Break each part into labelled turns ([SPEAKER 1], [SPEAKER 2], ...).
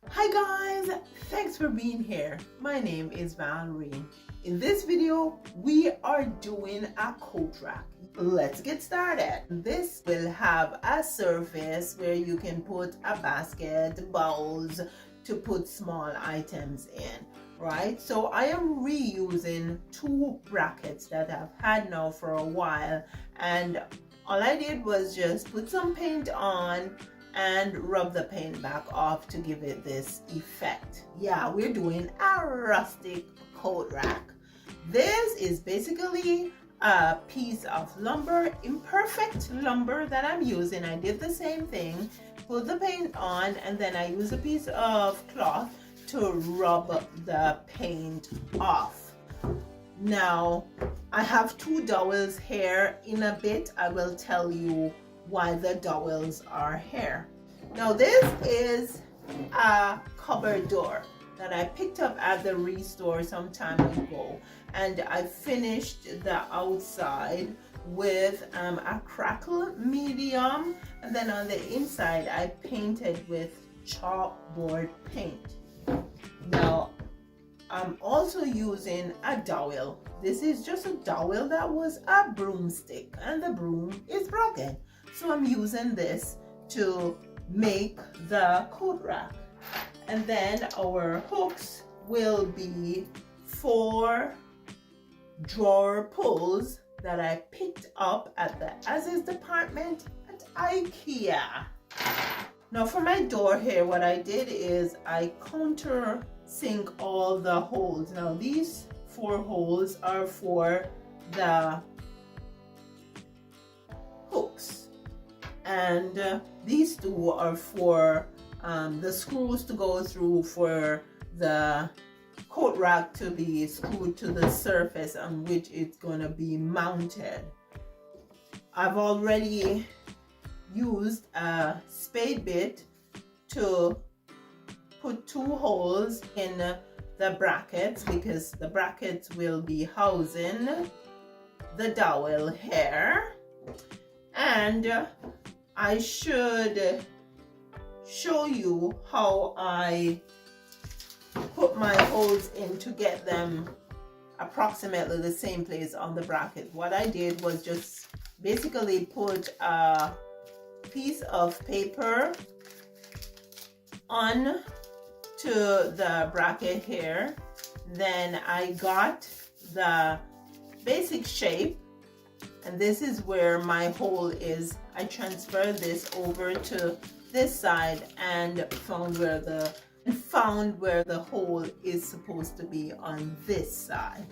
[SPEAKER 1] Hi guys, thanks for being here. My name is Bowen Rd. In this video, we are doing a coat rack. Let's get started. This will have a surface where you can put a basket, bowls to put small items in, right? So I am reusing two brackets that I've had now for a while, and all I did was just put some paint on and rub the paint back off to give it this effect. Yeah, we're doing a rustic coat rack. This is basically a piece of lumber, imperfect lumber that I'm using. I did the same thing, put the paint on, and then I use a piece of cloth to rub the paint off. Now, I have two dowels here. In a bit, I will tell you why the dowels are here. Now, this is a cupboard door that I picked up at the restore some time ago, and I finished the outside with a crackle medium, and then on the inside I painted with chalkboard paint. Now, I'm also using a dowel. This is just a dowel that was a broomstick, and the broom is broken. So I'm using this to make the coat rack. And then our hooks will be 4 drawer pulls that I picked up at the as-is department at IKEA. Now for my door here, what I did is I countersink all the holes. Now these 4 holes are for the hooks, and these 2 are for the screws to go through for the coat rack to be screwed to the surface on which it's going to be mounted. I've already used a spade bit to put 2 holes in the brackets, because the brackets will be housing the dowel here. And I should show you how I put my holes in to get them approximately the same place on the bracket. What I did was just basically put a piece of paper on to the bracket here. Then I got the basic shape, and this is where my hole is. I transferred this over to this side and found where the hole is supposed to be on this side.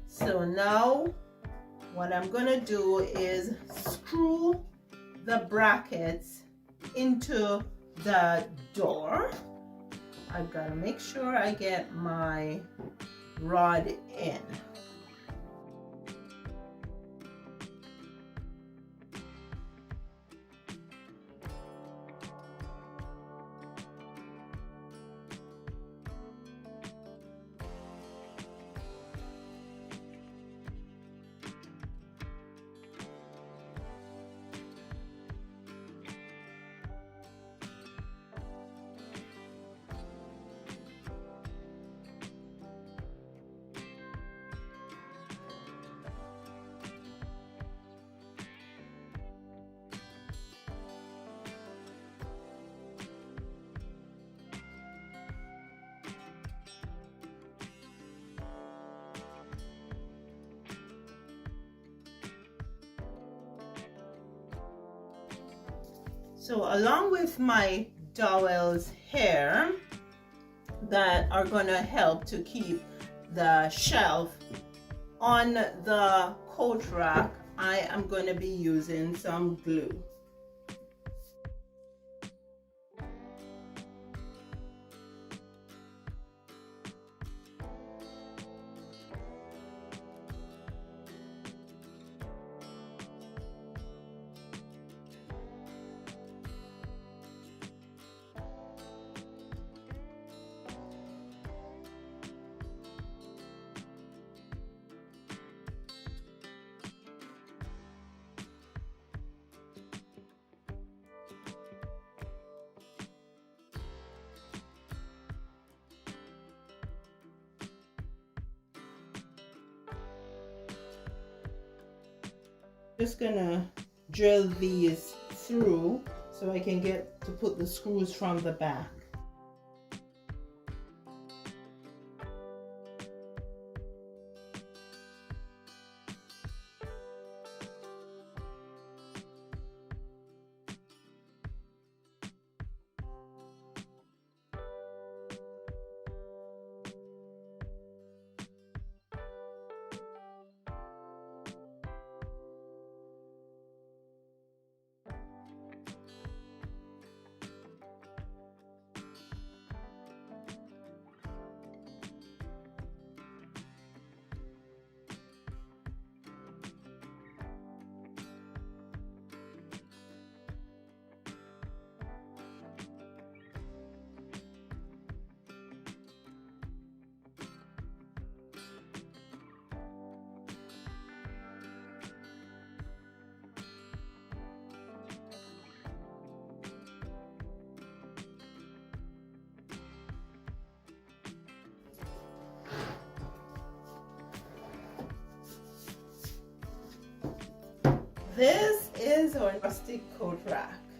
[SPEAKER 1] So now what I'm gonna do is screw the brackets into the door. I've got to make sure I get my rod in. So along with my dowels here that are going to help to keep the shelf on the coat rack, I am going to be using some glue. Just gonna drill these through so I can get to put the screws from the back. This is our rustic coat rack.